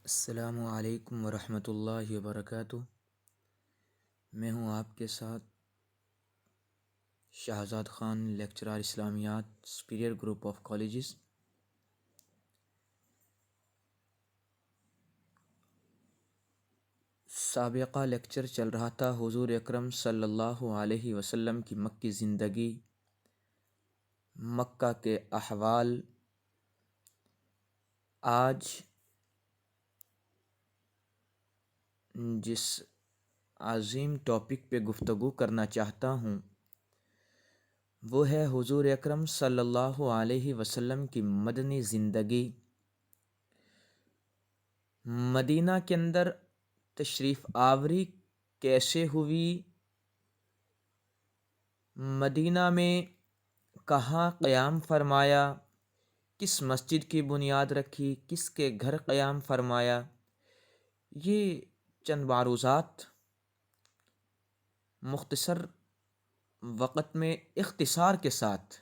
السلام علیکم ورحمۃ اللہ وبرکاتہ۔ میں ہوں آپ کے ساتھ Shahzad Khan, lecturer Islamiyat, superior group of colleges. سابقہ لیکچر چل رہا تھا حضور اکرم صلی اللہ علیہ وسلم کی مکی زندگی، مکہ کے احوال۔ آج جس عظیم ٹاپک پہ گفتگو کرنا چاہتا ہوں وہ ہے حضور اکرم صلی اللہ علیہ وسلم کی مدنی زندگی۔ مدینہ کے اندر تشریف آوری کیسے ہوئی، مدینہ میں کہاں قیام فرمایا، کس مسجد کی بنیاد رکھی، کس کے گھر قیام فرمایا، یہ چند معروضات مختصر وقت میں اختصار کے ساتھ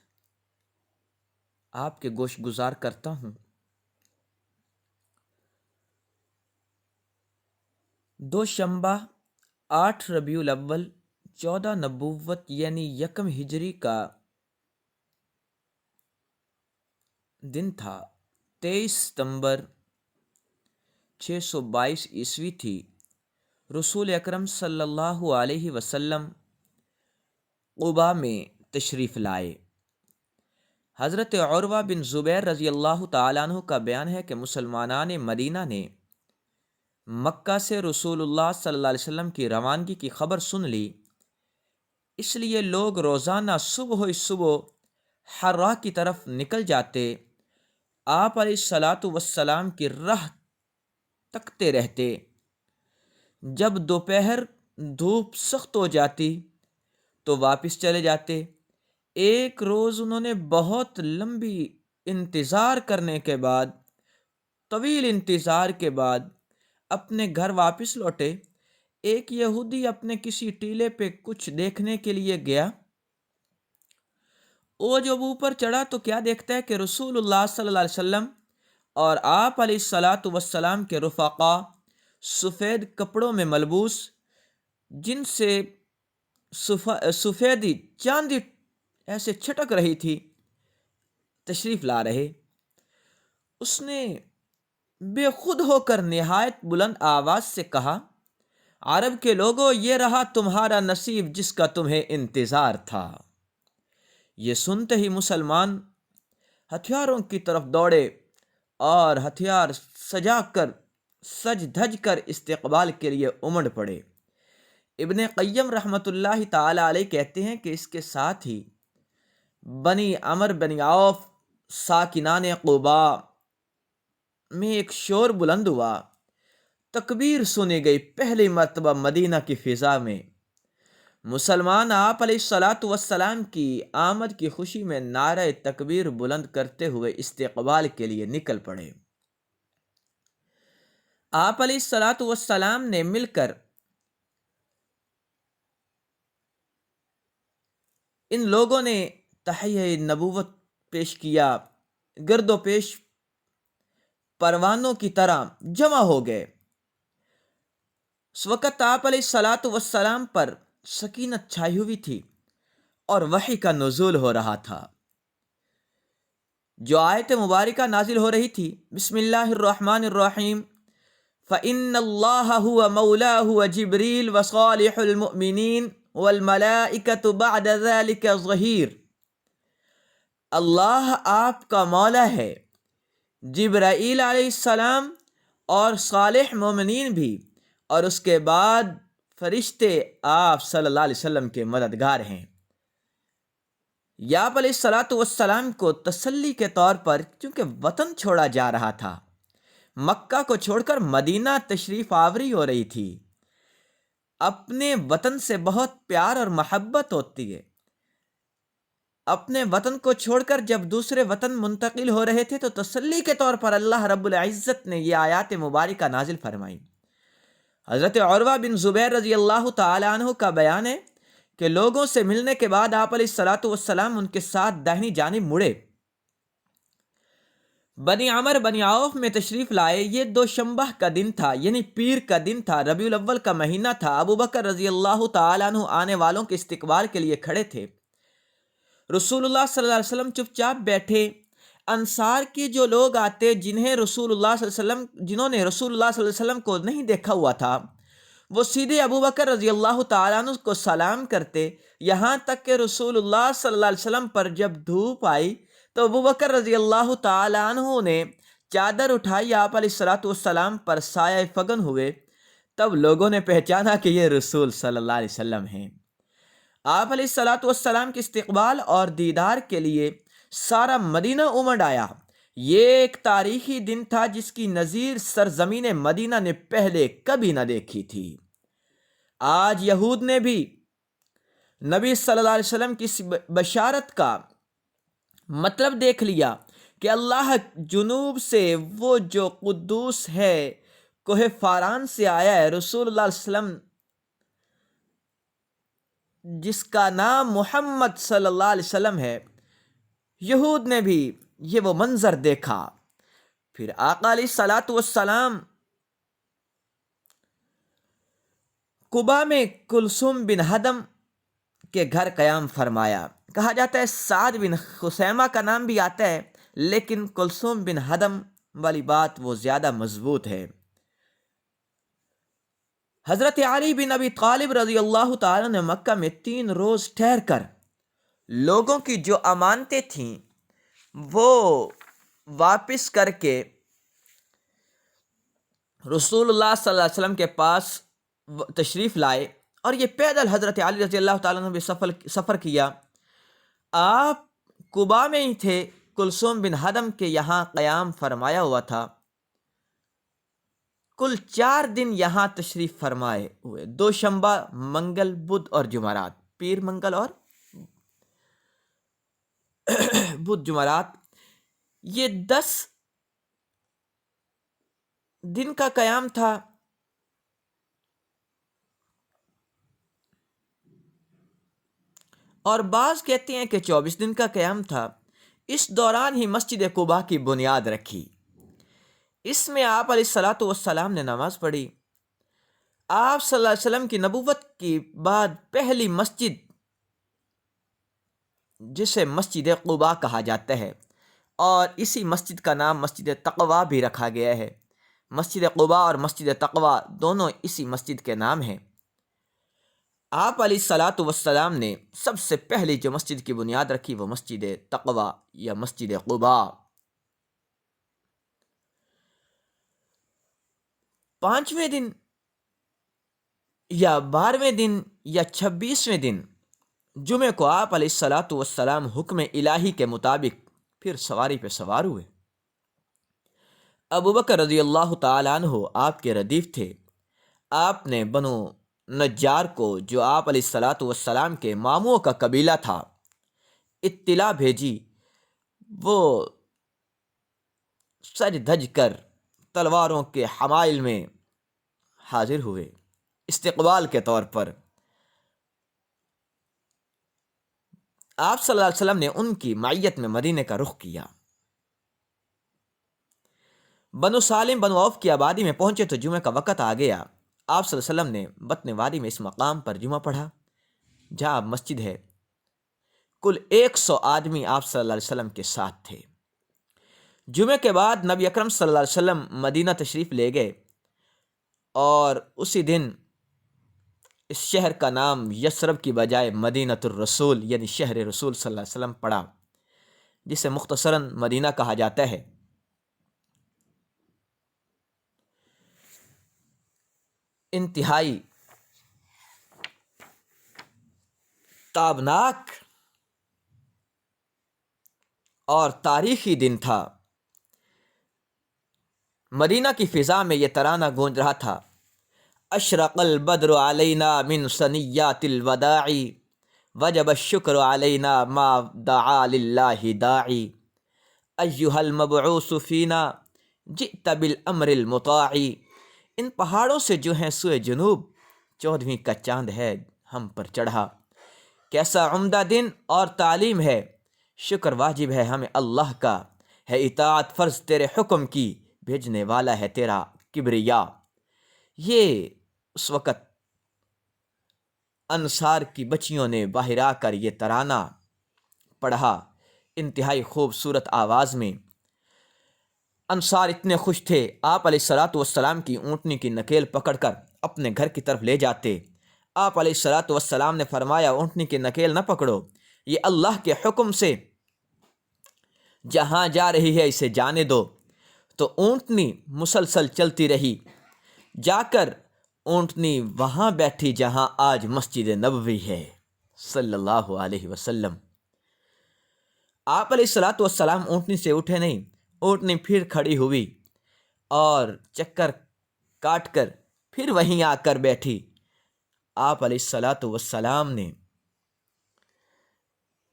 آپ کے گوش گزار کرتا ہوں۔ دوشنبہ 8 ربیع الاول 14 نبوت یعنی یکم ہجری کا دن تھا۔ 23 ستمبر 622 عیسوی تھی۔ رسول اکرم صلی اللہ علیہ وسلم قباء میں تشریف لائے۔ حضرت عروہ بن زبیر رضی اللہ تعالیٰ عنہ کا بیان ہے کہ مسلمانان مدینہ نے مکہ سے رسول اللہ صلی اللہ علیہ وسلم کی روانگی کی خبر سن لی، اس لیے لوگ روزانہ صبح حرا کی طرف نکل جاتے، آپ علیہ الصلاۃ والسلام کی راہ تکتے رہتے۔ جب دوپہر دھوپ سخت ہو جاتی تو واپس چلے جاتے۔ ایک روز انہوں نے بہت لمبی طویل انتظار کے بعد اپنے گھر واپس لوٹے۔ ایک یہودی اپنے کسی ٹیلے پہ کچھ دیکھنے کے لیے گیا۔ وہ جب اوپر چڑھا تو کیا دیکھتا ہے کہ رسول اللہ صلی اللہ علیہ وسلم اور آپ علیہ الصلاۃ والسلام کے رفقا سفید کپڑوں میں ملبوس، جن سے سفیدی چاندی ایسے چھٹک رہی تھی، تشریف لا رہے۔ اس نے بے خود ہو کر نہایت بلند آواز سے کہا، عرب کے لوگوں، یہ رہا تمہارا نصیب جس کا تمہیں انتظار تھا۔ یہ سنتے ہی مسلمان ہتھیاروں کی طرف دوڑے اور ہتھیار سجا کر سج دھج کر استقبال کے لیے امڑ پڑے۔ ابن قیم رحمۃ اللہ تعالی علیہ کہتے ہیں کہ اس کے ساتھ ہی بنی عمر بن عوف ساکنان قباء میں ایک شور بلند ہوا، تکبیر سنی گئی۔ پہلی مرتبہ مدینہ کی فضا میں مسلمان آپ علیہ الصلاۃ والسلام کی آمد کی خوشی میں نعرہ تکبیر بلند کرتے ہوئے استقبال کے لیے نکل پڑے۔ آپ علیہ الصلاۃ والسلام نے مل کر ان لوگوں نے تحیہ نبوت پیش کیا، گرد و پیش پروانوں کی طرح جمع ہو گئے۔ اس وقت آپ علیہ الصلاۃ والسلام پر سکینت چھائی ہوئی تھی اور وحی کا نزول ہو رہا تھا۔ جو آیت مبارکہ نازل ہو رہی تھی، بسم اللہ الرحمن الرحیم، فَإِنَّ اللَّهَ هُوَ مَوْلَاهُ وَجِبْرِيلُ وَصَالِحُ الْمُؤْمِنِينَ وَالْمَلَائِكَةُ بَعْدَ ذَلِكَ ظَهِيرٌ۔ اللہ آپ کا مولا ہے، جبرائیل علیہ السلام اور صالح مومنین بھی، اور اس کے بعد فرشتے آپ صلی اللہ علیہ وسلم کے مددگار ہیں۔ آپ علیہ الصلاۃ والسلام کو تسلی کے طور پر، چونکہ وطن چھوڑا جا رہا تھا، مکہ کو چھوڑ کر مدینہ تشریف آوری ہو رہی تھی، اپنے وطن سے بہت پیار اور محبت ہوتی ہے۔ اپنے وطن کو چھوڑ کر جب دوسرے وطن منتقل ہو رہے تھے تو تسلی کے طور پر اللہ رب العزت نے یہ آیات مبارکہ نازل فرمائی۔ حضرت عروہ بن زبیر رضی اللہ تعالیٰ عنہ کا بیان ہے کہ لوگوں سے ملنے کے بعد آپ علیہ الصلاۃ والسلام ان کے ساتھ داہنی جانب مڑے بنی عمر بنی عوف میں تشریف لائے۔ یہ دوشنبہ کا دن تھا، یعنی پیر کا دن تھا، ربیع الاول کا مہینہ تھا۔ ابو بکر رضی اللہ تعالیٰ عنہ آنے والوں کے استقبال کے لیے کھڑے تھے۔ رسول اللہ صلی اللہ علیہ وسلم چپ چاپ بیٹھے۔ انصار کے جو لوگ آتے جنہوں نے رسول اللہ صلی اللہ علیہ وسلم کو نہیں دیکھا ہوا تھا، وہ سیدھے ابو بکر رضی اللہ تعالیٰ عنہ کو سلام کرتے، یہاں تک کہ رسول اللہ صلی اللہ علیہ وسلم پر جب دھوپ آئی تو ابو بکر رضی اللہ تعالیٰ عنہ نے چادر اٹھائی، آپ علیہ الصلوۃ والسلام پر سایہ فگن ہوئے۔ تب لوگوں نے پہچانا کہ یہ رسول صلی اللہ علیہ وسلم ہیں۔ آپ علیہ الصلوۃ والسلام کے استقبال اور دیدار کے لیے سارا مدینہ امڈ آیا۔ یہ ایک تاریخی دن تھا جس کی نظیر سرزمین مدینہ نے پہلے کبھی نہ دیکھی تھی۔ آج یہود نے بھی نبی صلی اللہ علیہ وسلم کی بشارت کا مطلب دیکھ لیا کہ اللہ جنوب سے وہ جو قدوس ہے، کوہ فاران سے آیا ہے، رسول اللہ علیہ وسلم جس کا نام محمد صلی اللہ علیہ وسلم ہے۔ یہود نے بھی یہ وہ منظر دیکھا۔ پھر آقا علیہ الصلوۃ والسلام قباء میں کلثوم بن ہدم کے گھر قیام فرمایا۔ کہا جاتا ہے سعد بن خثیمہ کا نام بھی آتا ہے، لیکن کلثوم بن ہدم والی بات وہ زیادہ مضبوط ہے۔ حضرت علی بن ابی طالب رضی اللہ تعالیٰ نے مکہ میں 3 روز ٹھہر کر لوگوں کی جو امانتیں تھیں وہ واپس کر کے رسول اللہ صلی اللہ علیہ وسلم کے پاس تشریف لائے، اور یہ پیدل حضرت علی رضی اللہ تعالیٰ نے بھی سفر کیا۔ آپ قباء میں ہی تھے، کلثوم بن ہدم کے یہاں قیام فرمایا ہوا تھا۔ کل 4 دن یہاں تشریف فرمائے ہوئے، دوشنبہ، منگل، بدھ اور جمعرات، پیر، منگل اور بدھ جمعرات، یہ 10 دن کا قیام تھا۔ اور بعض کہتے ہیں کہ 24 دن کا قیام تھا۔ اس دوران ہی مسجد قباء کی بنیاد رکھی۔ اس میں آپ علیہ الصلوۃ والسلام نے نماز پڑھی۔ آپ صلی اللہ علیہ وسلم کی نبوت کی بعد پہلی مسجد جسے مسجد قباء کہا جاتا ہے، اور اسی مسجد کا نام مسجد تقویٰ بھی رکھا گیا ہے۔ مسجد قباء اور مسجد تقویٰ دونوں اسی مسجد کے نام ہیں۔ آپ علیہ الصلوۃ والسلام نے سب سے پہلی جو مسجد کی بنیاد رکھی وہ مسجد تقویٰ یا مسجد قباء۔ 5ویں دن یا 12ویں دن یا 26ویں دن جمعے کو آپ علیہ الصلوۃ والسلام حکم الہی کے مطابق پھر سواری پہ سوار ہوئے۔ ابو بکر رضی اللہ تعالیٰ عنہ آپ کے ردیف تھے۔ آپ نے بنو نجار کو، جو آپ علیہ الصلوۃ والسلام کے ماموں کا قبیلہ تھا، اطلاع بھیجی۔ وہ سج دھج کر تلواروں کے حمائل میں حاضر ہوئے استقبال کے طور پر۔ آپ صلی اللہ علیہ وسلم نے ان کی معیت میں مدینے کا رخ کیا۔ بنو سالم بنو عوف کی آبادی میں پہنچے تو جمعہ کا وقت آ گیا۔ آپ صلی اللہ علیہ وسلم نے بطن وادی میں اس مقام پر جمعہ پڑھا جہاں مسجد ہے۔ کل 100 آدمی آپ صلی اللہ علیہ وسلم کے ساتھ تھے۔ جمعے کے بعد نبی اکرم صلی اللہ علیہ وسلم مدینہ تشریف لے گئے، اور اسی دن اس شہر کا نام یثرب کی بجائے مدینۃ الرسول یعنی شہر رسول صلی اللہ علیہ وسلم پڑا، جسے مختصراً مدینہ کہا جاتا ہے۔ انتہائی تابناک اور تاریخی دن تھا۔ مدینہ کی فضا میں یہ ترانہ گونج رہا تھا: اشرق البدر علینا من ثنیات الوداع وجب الشکر علینا ما دعا للہ داعی ایہا المبعوث فینا جئت بالامر المطاع۔ ان پہاڑوں سے جو ہیں سوئے جنوب 14ویں کا چاند ہے ہم پر چڑھا، کیسا عمدہ دن اور تعلیم ہے، شکر واجب ہے ہمیں اللہ کا، ہے اطاعت فرض تیرے حکم کی، بھیجنے والا ہے تیرا کبریا۔ یہ اس وقت انصار کی بچیوں نے باہر آ کر یہ ترانہ پڑھا انتہائی خوبصورت آواز میں۔ انصار اتنے خوش تھے، آپ علیہ الصلاۃ والسلام کی اونٹنی کی نکیل پکڑ کر اپنے گھر کی طرف لے جاتے۔ آپ علیہ الصلاۃ والسلام نے فرمایا اونٹنی کی نکیل نہ پکڑو، یہ اللہ کے حکم سے جہاں جا رہی ہے اسے جانے دو۔ تو اونٹنی مسلسل چلتی رہی، جا کر اونٹنی وہاں بیٹھی جہاں آج مسجد نبوی ہے صلی اللہ علیہ وسلم۔ آپ علیہ الصلاۃ والسلام اونٹنی سے اٹھے نہیں، اونٹنی پھر کھڑی ہوئی اور چکر کاٹ کر پھر وہیں آ کر بیٹھی۔ آپ علیہ الصلاۃ والسلام نے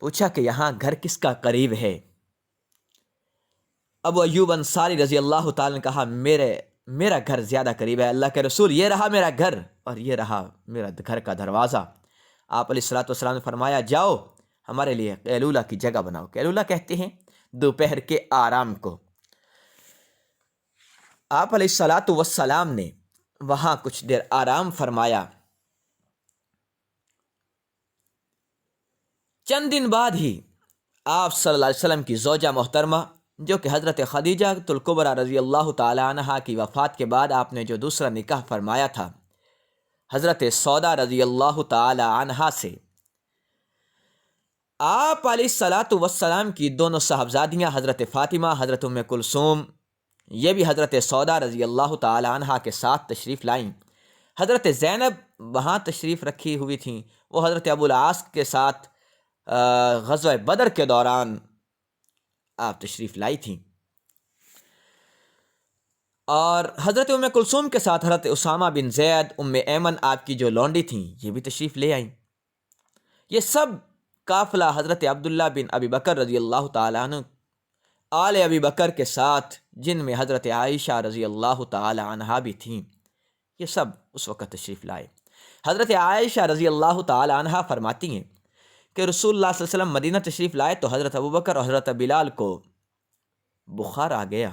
پوچھا کہ یہاں گھر کس کا قریب ہے؟ ابو ایوب انصاری رضی اللہ تعالیٰ نے کہا میرا گھر زیادہ قریب ہے، اللہ کے رسول یہ رہا میرا گھر اور یہ رہا میرا گھر کا دروازہ۔ آپ علیہ الصلاۃ والسلام نے فرمایا جاؤ ہمارے لیے قیلولہ کی جگہ بناؤ۔ قیلولہ کہتے ہیں دوپہر کے آرام کو۔ آپ علیہ الصلاۃ والسلام نے وہاں کچھ دیر آرام فرمایا۔ چند دن بعد ہی آپ صلی اللہ علیہ وسلم کی زوجہ محترمہ جو کہ حضرت خدیجہ الکبریٰ رضی اللہ تعالی عنہا کی وفات کے بعد آپ نے جو دوسرا نکاح فرمایا تھا حضرت سودا رضی اللہ تعالی عنہا سے، آپ علیہ الصلاۃ والسلام کی دونوں صاحبزادیاں حضرت فاطمہ، حضرت ام کلثوم، یہ بھی حضرت سودا رضی اللہ تعالی عنہا کے ساتھ تشریف لائیں۔ حضرت زینب وہاں تشریف رکھی ہوئی تھیں، وہ حضرت ابو العاص کے ساتھ غزوہ بدر کے دوران آپ تشریف لائی تھیں، اور حضرت ام کلثوم کے ساتھ حضرت اسامہ بن زید، ام ایمن آپ کی جو لونڈی تھیں، یہ بھی تشریف لے آئیں۔ یہ سب قافلہ حضرت عبداللہ بن ابی بکر رضی اللہ تعالیٰ عنہ آل ابی بکر کے ساتھ، جن میں حضرت عائشہ رضی اللہ تعالی عنہا بھی تھیں، یہ سب اس وقت تشریف لائے۔ حضرت عائشہ رضی اللہ تعالی عنہا فرماتی ہیں کہ رسول اللہ صلی اللہ علیہ وسلم مدینہ تشریف لائے تو حضرت ابوبکر اور حضرت بلال کو بخار آ گیا۔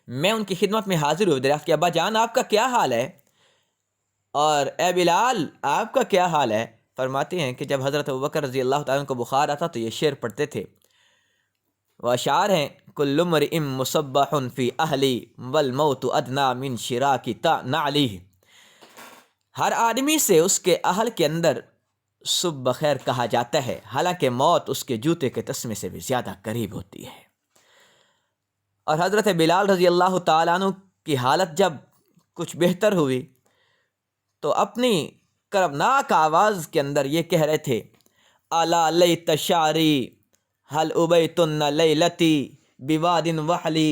میں ان کی خدمت میں حاضر ہوئے، دریافت کیا ابا جان آپ کا کیا حال ہے، اور اے بلال آپ کا کیا حال ہے؟ فرماتے ہیں کہ جب حضرت ابوبکر رضی اللہ تعالیٰ عنہ کو بخار آتا تو یہ شعر پڑھتے تھے، وہ اشعار ہیں کل امرئ مصبح فی اہلی والموت ادنی من شراک نعلیہ۔ ہر آدمی سے اس کے اہل کے اندر صبح بخیر کہا جاتا ہے، حالانکہ موت اس کے جوتے کے تسمے سے بھی زیادہ قریب ہوتی ہے۔ اور حضرت بلال رضی اللہ تعالیٰ عنہ کی حالت جب کچھ بہتر ہوئی تو اپنی کربناک آواز کے اندر یہ کہہ رہے تھے، الا لیت شعری هل ابیتن لیلتی بواد وحلی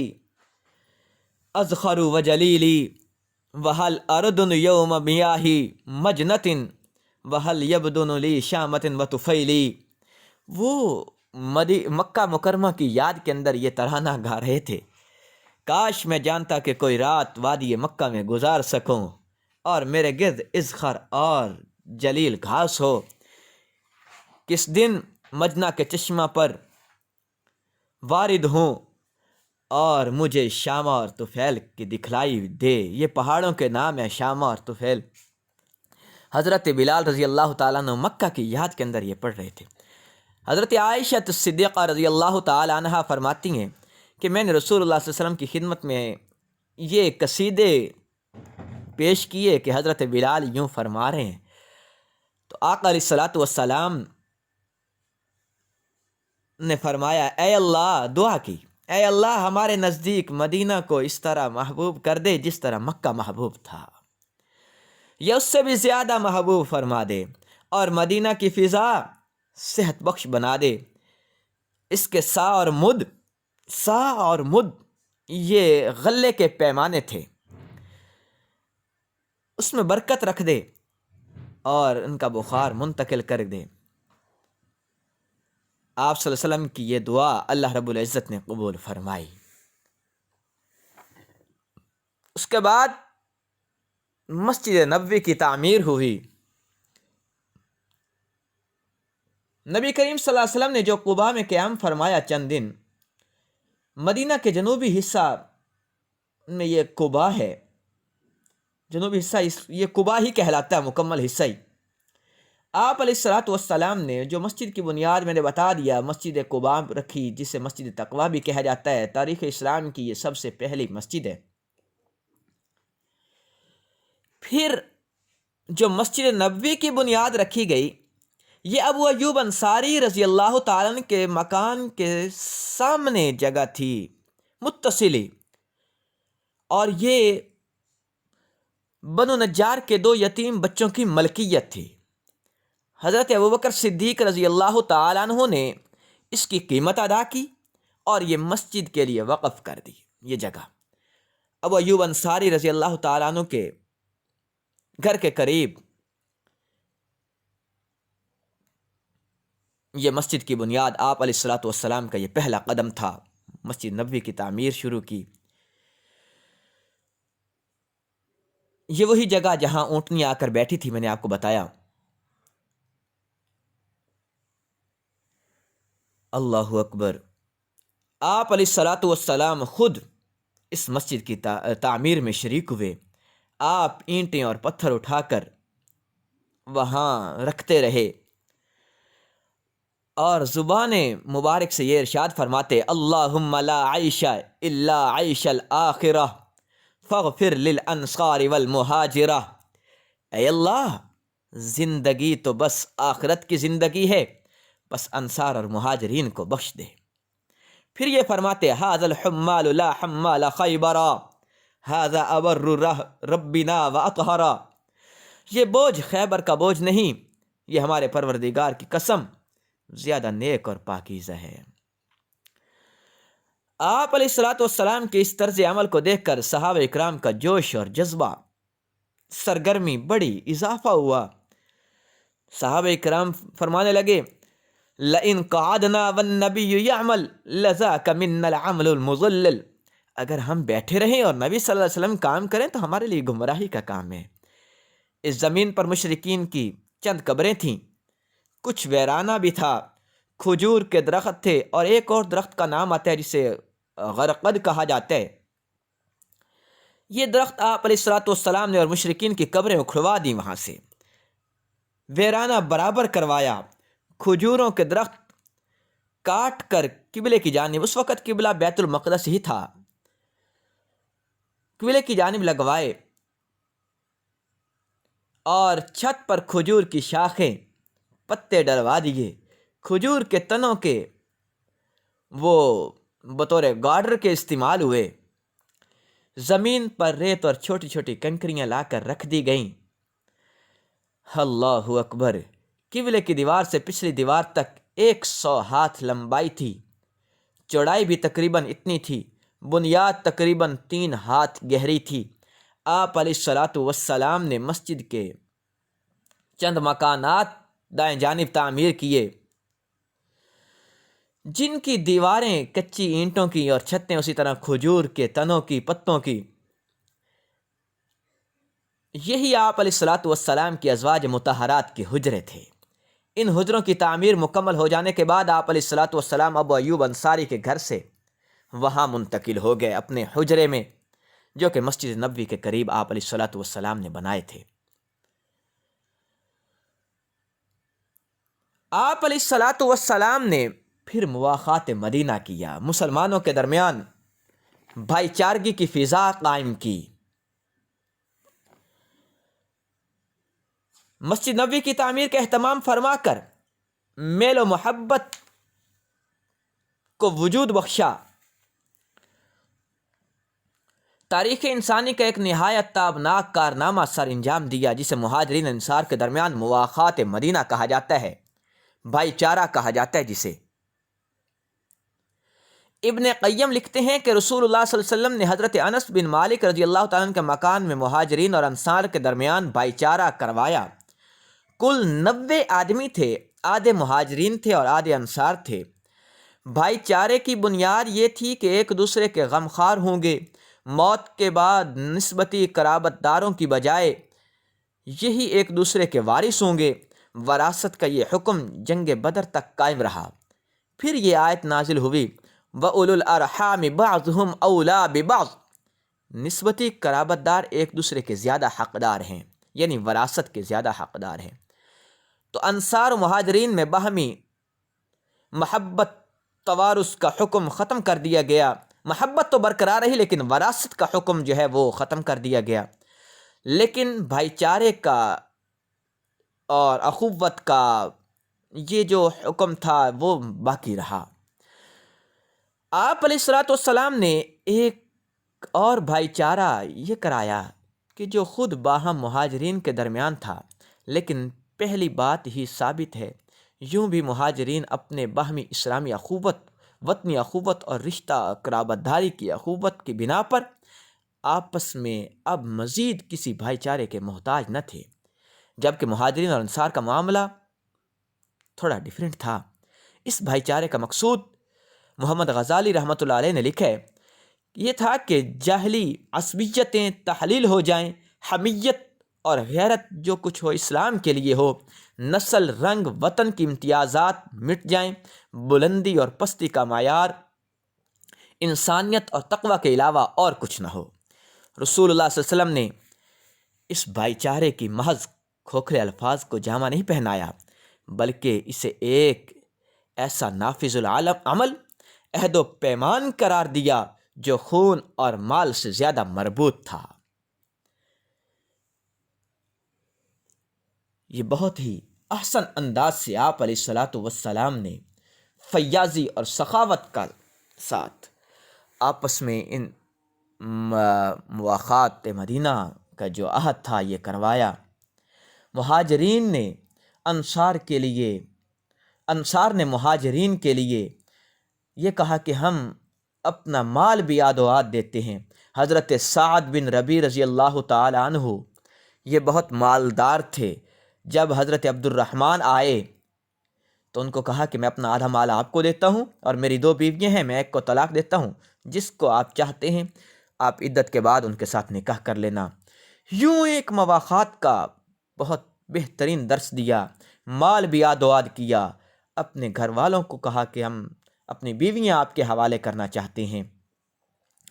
اذخر وجلیلی وهل اردن یوم میاہی مجنت وهل یبدن لی شامت وطفیلی۔ وہ مکہ مکرمہ کی یاد کے اندر یہ ترانہ گا رہے تھے، کاش میں جانتا کہ کوئی رات وادی مکہ میں گزار سکوں اور میرے گرد اذخر اور جلیل گھاس ہو، کس دن مجنہ کے چشمہ پر وارد ہوں اور مجھے شامہ اور طفیل کی دکھلائی دے۔ یہ پہاڑوں کے نام ہے شامہ اور طفیل۔ حضرت بلال رضی اللہ تعالیٰ عنہ مکہ کی یاد کے اندر یہ پڑھ رہے تھے۔ حضرت عائشہ صدیقہ رضی اللہ تعالیٰ عنہا فرماتی ہیں کہ میں نے رسول اللہ صلی اللہ علیہ وسلم کی خدمت میں یہ قصیدے پیش کیے کہ حضرت بلال یوں فرما رہے ہیں، تو آقا علیہ الصلاۃ والسلام نے فرمایا اے اللہ، دعا کی، اے اللہ ہمارے نزدیک مدینہ کو اس طرح محبوب کر دے جس طرح مکہ محبوب تھا، یا اس سے بھی زیادہ محبوب فرما دے، اور مدینہ کی فضا صحت بخش بنا دے، اس کے سا اور مد یہ غلے کے پیمانے تھے، اس میں برکت رکھ دے اور ان کا بخار منتقل کر دے۔ آپ صلی اللہ علیہ وسلم کی یہ دعا اللہ رب العزت نے قبول فرمائی۔ اس کے بعد مسجد نبوی کی تعمیر ہوئی۔ نبی کریم صلی اللہ علیہ وسلم نے جو قباء میں قیام فرمایا چند دن، مدینہ کے جنوبی حصہ میں یہ قباء ہے، جنوبی حصہ یہ قباء ہی کہلاتا ہے، مکمل حصہ ہی۔ آپ علیہ الصلوۃ والسلام نے جو مسجد کی بنیاد میں نے بتا دیا، مسجد قباء رکھی، جسے مسجد تقویٰ بھی کہا جاتا ہے، تاریخ اسلام کی یہ سب سے پہلی مسجد ہے۔ پھر جو مسجد نبوی کی بنیاد رکھی گئی، یہ ابو ایوب انصاری رضی اللہ تعالیٰ عنہ کے مکان کے سامنے جگہ تھی، متصلی، اور یہ بنو نجار کے 2 یتیم بچوں کی ملکیت تھی۔ حضرت ابوبکر صدیق رضی اللہ تعالیٰ عنہ نے اس کی قیمت ادا کی اور یہ مسجد کے لیے وقف کر دی۔ یہ جگہ ابو ایوب انصاری رضی اللہ تعالیٰ عنہ کے گھر کے قریب یہ مسجد کی بنیاد، آپ علیہ الصلوۃ والسلام کا یہ پہلا قدم تھا، مسجد نبوی کی تعمیر شروع کی۔ یہ وہی جگہ جہاں اونٹنی آ کر بیٹھی تھی، میں نے آپ کو بتایا۔ اللہ اکبر۔ آپ علیہ الصلوۃ والسلام خود اس مسجد کی تعمیر میں شریک ہوئے۔ آپ اینٹیں اور پتھر اٹھا کر وہاں رکھتے رہے اور زبان مبارک سے یہ ارشاد فرماتے، اللہم لا عیش الا عیش الآخرہ فاغفر للانصار والمہاجرہ۔ اے اللہ، زندگی تو بس آخرت کی زندگی ہے، بس انصار اور مہاجرین کو بخش دے۔ پھر یہ فرماتے، ھذا الحمال لا حمال خیبرا ھذا ابر ربنا واطہرا۔ یہ بوجھ خیبر کا بوجھ نہیں، یہ ہمارے پروردگار کی قسم زیادہ نیک اور پاکیزہ ہے۔ آپ علیہ الصلوۃ والسلام کے اس طرز عمل کو دیکھ کر صحابہ اکرام کا جوش اور جذبہ، سرگرمی بڑی اضافہ ہوا۔ صحابہ اکرام فرمانے لگے، لئن قعدنا والنبی یعمل لذاک منا العمل المضلل۔ اگر ہم بیٹھے رہیں اور نبی صلی اللہ علیہ وسلم کام کریں تو ہمارے لیے گمراہی کا کام ہے۔ اس زمین پر مشرکین کی چند قبریں تھیں، کچھ ویرانہ بھی تھا، کھجور کے درخت تھے، اور ایک اور درخت کا نام آتا ہے جسے غرقد کہا جاتا ہے۔ یہ درخت آپ علیہ الصلوۃ والسلام نے اور مشرکین کی قبریں اکھڑوا دیں، وہاں سے ویرانہ برابر کروایا، کھجوروں کے درخت کاٹ کر قبلے کی جانب، اس وقت قبلہ بیت المقدس ہی تھا، قبلے کی جانب لگوائے، اور چھت پر کھجور کی شاخیں، پتے ڈلوا دیے، کھجور کے تنوں کے وہ بطور گارڈر کے استعمال ہوئے، زمین پر ریت اور چھوٹی چھوٹی کنکریاں لا کر رکھ دی گئیں۔ اللہ اکبر۔ قبلے کی دیوار سے پچھلی دیوار تک 100 ہاتھ لمبائی تھی، چوڑائی بھی تقریباً اتنی تھی، بنیاد تقریباً 3 ہاتھ گہری تھی۔ آپ علیہ الصلوۃ والسلام نے مسجد کے چند مکانات دائیں جانب تعمیر کیے، جن کی دیواریں کچی اینٹوں کی اور چھتیں اسی طرح کھجور کے تنوں کی، پتوں کی۔ یہی آپ علیہ الصلوۃ والسلام کی ازواج مطہرات کے حجرے تھے۔ ان حجروں کی تعمیر مکمل ہو جانے کے بعد آپ علیہ الصلوۃ والسلام ابو ایوب انصاری کے گھر سے وہاں منتقل ہو گئے، اپنے حجرے میں، جو کہ مسجد نبوی کے قریب آپ علیہ الصلوۃ والسلام نے بنائے تھے۔ آپ علیہ الصلوۃ والسلام نے پھر مواخات مدینہ کیا، مسلمانوں کے درمیان بھائی چارگی کی فضا قائم کی۔ مسجد نبوی کی تعمیر کا اہتمام فرما کر میل و محبت کو وجود بخشا۔ تاریخ انسانی کا ایک نہایت تابناک کارنامہ سر انجام دیا، جسے مہاجرین انصار کے درمیان مواخات مدینہ کہا جاتا ہے، بھائی چارہ کہا جاتا ہے جسے۔ ابن قیم لکھتے ہیں کہ رسول اللہ صلی اللہ علیہ وسلم نے حضرت انس بن مالک رضی اللہ تعالیٰ عنہ کے مکان میں مہاجرین اور انصار کے درمیان بھائی چارہ کروایا۔ کل 90 آدمی تھے، آدھے مہاجرین تھے اور آدھے انصار تھے۔ بھائی چارے کی بنیاد یہ تھی کہ ایک دوسرے کے غمخوار ہوں گے، موت کے بعد نسبتی قرابت داروں کی بجائے یہی ایک دوسرے کے وارث ہوں گے۔ وراثت کا یہ حکم جنگ بدر تک قائم رہا۔ پھر یہ آیت نازل ہوئی، وَأُولُو الْأَرْحَامِ بَعْضُهُمْ أَوْلَىٰ بِبَعْضٍ، نسبتی قرابت دار ایک دوسرے کے زیادہ حقدار ہیں، یعنی وراثت کے زیادہ حقدار ہیں۔ تو انصار و مہاجرین میں باہمی محبت توارث کا حکم ختم کر دیا گیا۔ محبت تو برقرار رہی لیکن وراثت کا حکم جو ہے وہ ختم کر دیا گیا، لیکن بھائی چارے کا اور اخوت کا یہ جو حکم تھا وہ باقی رہا۔ آپ علیہ الصلوۃ والسلام نے ایک اور بھائی چارہ یہ کرایا کہ جو خود باہم مہاجرین کے درمیان تھا، لیکن پہلی بات ہی ثابت ہے، یوں بھی مہاجرین اپنے باہمی اسلامی اخوت، وطنی اخوت اور رشتہ قرابت داری کی اخوت کی بنا پر آپس میں اب مزید کسی بھائی چارے کے محتاج نہ تھے، جبکہ مہاجرین اور انصار کا معاملہ تھوڑا ڈیفرنٹ تھا۔ اس بھائی چارے کا مقصود محمد غزالی رحمۃ اللہ علیہ نے لکھا ہے، یہ تھا کہ جاہلی عصبیتیں تحلیل ہو جائیں، حمیت اور غیرت جو کچھ ہو اسلام کے لیے ہو، نسل، رنگ، وطن کی امتیازات مٹ جائیں، بلندی اور پستی کا معیار انسانیت اور تقوی کے علاوہ اور کچھ نہ ہو۔ رسول اللہ صلی اللہ علیہ وسلم نے اس بھائی چارے کی محض کھوکھلے الفاظ کو جامہ نہیں پہنایا، بلکہ اسے ایک ایسا نافذ العمل، عہد و پیمان قرار دیا جو خون اور مال سے زیادہ مربوط تھا۔ یہ بہت ہی احسن انداز سے آپ علیہ الصلوۃ والسلام نے فیاضی اور سخاوت کا ساتھ آپس میں ان مواخات مدینہ کا جو عہد تھا یہ کروایا۔ مہاجرین نے انصار کے لیے، انصار نے مہاجرین کے لیے یہ کہا کہ ہم اپنا مال بھی آد و آد دیتے ہیں۔ حضرت سعد بن ربیع رضی اللہ تعالی عنہ یہ بہت مالدار تھے۔ جب حضرت عبد الرحمن آئے تو ان کو کہا کہ میں اپنا آدھا مال آپ کو دیتا ہوں اور میری 2 بیویاں ہیں، میں ایک کو طلاق دیتا ہوں، جس کو آپ چاہتے ہیں آپ عدت کے بعد ان کے ساتھ نکاح کر لینا۔ یوں ایک مواخات کا بہت بہترین درس دیا، مال بھی آد و آد کیا، اپنے گھر والوں کو کہا کہ ہم اپنی بیویاں آپ کے حوالے کرنا چاہتے ہیں۔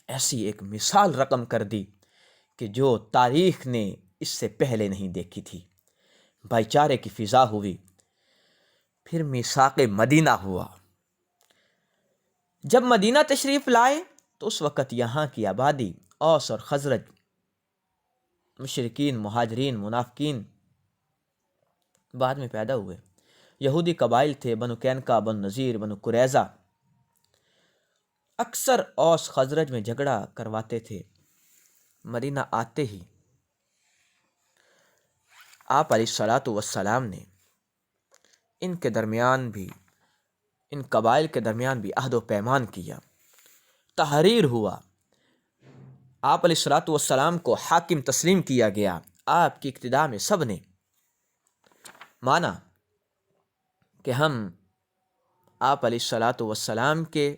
ایسی ایک مثال رقم کر دی کہ جو تاریخ نے اس سے پہلے نہیں دیکھی تھی۔ بھائی چارے کی فضا ہوئی۔ پھر میثاق مدینہ ہوا۔ جب مدینہ تشریف لائے تو اس وقت یہاں کی آبادی اوس اور خزرج، مشرکین، مہاجرین، منافقین بعد میں پیدا ہوئے۔ یہودی قبائل تھے، بنو قینقاع، بنو نذیر، بنو قریظہ، اکثر اوس خزرج میں جھگڑا کرواتے تھے۔ مدینہ آتے ہی آپ علیہ الصلوۃ والسلام نے ان کے درمیان بھی، ان قبائل کے درمیان بھی عہد و پیمان کیا، تحریر ہوا۔ آپ علیہ الصلوۃ والسلام کو حاکم تسلیم کیا گیا۔ آپ کی اقتداء میں سب نے مانا کہ ہم آپ علیہ الصلوۃ والسلام کے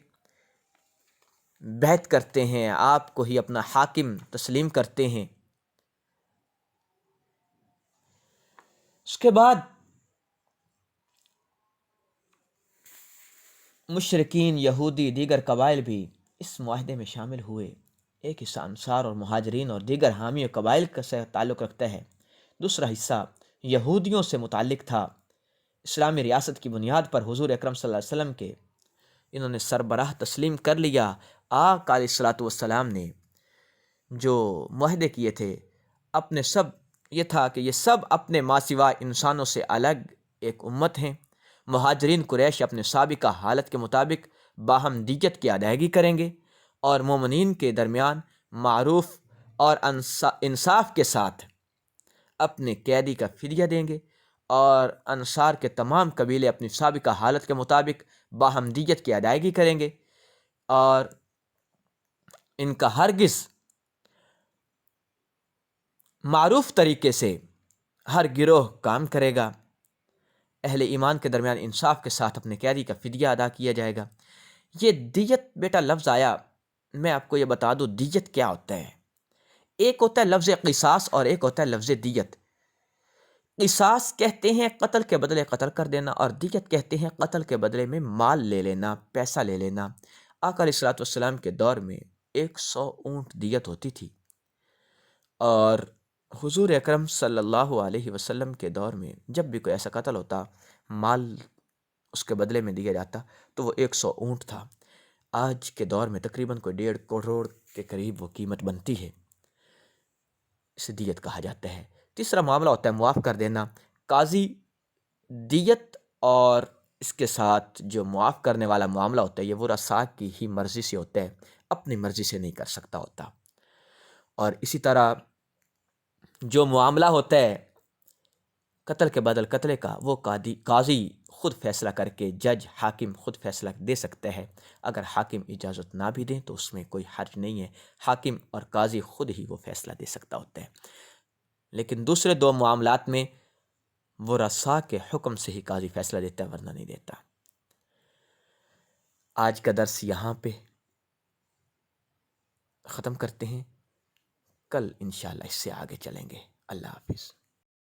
بیعت کرتے ہیں، آپ کو ہی اپنا حاکم تسلیم کرتے ہیں۔ اس کے بعد مشرکین، یہودی، دیگر قبائل بھی اس معاہدے میں شامل ہوئے۔ ایک حصہ انصار اور مہاجرین اور دیگر حامی قبائل سے تعلق رکھتا ہے، دوسرا حصہ یہودیوں سے متعلق تھا۔ اسلامی ریاست کی بنیاد پر حضور اکرم صلی اللہ علیہ وسلم کے انہوں نے سربراہ تسلیم کر لیا۔ آقا علیہ الصلوۃ والسلام نے جو معاہدے کیے تھے، اپنے سب یہ تھا کہ یہ سب اپنے ماں سوا انسانوں سے الگ ایک امت ہیں۔ مہاجرین قریش اپنے سابقہ حالت کے مطابق باہم دیت کی ادائیگی کریں گے اور مومنین کے درمیان معروف اور انصاف کے ساتھ اپنے قیدی کا فدیہ دیں گے، اور انصار کے تمام قبیلے اپنی سابقہ حالت کے مطابق باہم دیت کی ادائیگی کریں گے، اور ان کا ہرگز معروف طریقے سے ہر گروہ کام کرے گا۔ اہل ایمان کے درمیان انصاف کے ساتھ اپنے قیدی کا فدیہ ادا کیا جائے گا۔ یہ دیت بیٹا لفظ آیا، میں آپ کو یہ بتا دوں دیت کیا ہوتا ہے۔ ایک ہوتا ہے لفظ قصاص اور ایک ہوتا ہے لفظ دیت۔ قصاص کہتے ہیں قتل کے بدلے قتل کر دینا، اور دیت کہتے ہیں قتل کے بدلے میں مال لے لینا، پیسہ لے لینا۔ آقا علیہ الصلوۃ والسلام کے دور میں 100 اونٹ دیت ہوتی تھی، اور حضور اکرم صلی اللہ علیہ وسلم کے دور میں جب بھی کوئی ایسا قتل ہوتا، مال اس کے بدلے میں دیا جاتا تو وہ 100 اونٹ تھا۔ آج کے دور میں تقریباً کوئی 1.5 کروڑ کے قریب وہ قیمت بنتی ہے، اسے دیت کہا جاتا ہے۔ تیسرا معاملہ ہوتا ہے معاف کر دینا۔ قاضی دیت اور اس کے ساتھ جو معاف کرنے والا معاملہ ہوتا ہے، یہ ورثاء کی ہی مرضی سے ہوتا ہے، اپنی مرضی سے نہیں کر سکتا ہوتا۔ اور اسی طرح جو معاملہ ہوتا ہے قتل کے بدل قتل کا، وہ قاضی خود فیصلہ کر کے، جج حاکم خود فیصلہ دے سکتا ہے۔ اگر حاکم اجازت نہ بھی دیں تو اس میں کوئی حرج نہیں ہے، حاکم اور قاضی خود ہی وہ فیصلہ دے سکتا ہوتا ہے۔ لیکن دوسرے دو معاملات میں ورثاء کے حکم سے ہی قاضی فیصلہ دیتا ہے، ورنہ نہیں دیتا۔ آج کا درس یہاں پہ ختم کرتے ہیں، کل انشاءاللہ اس سے آگے چلیں گے۔ اللہ حافظ۔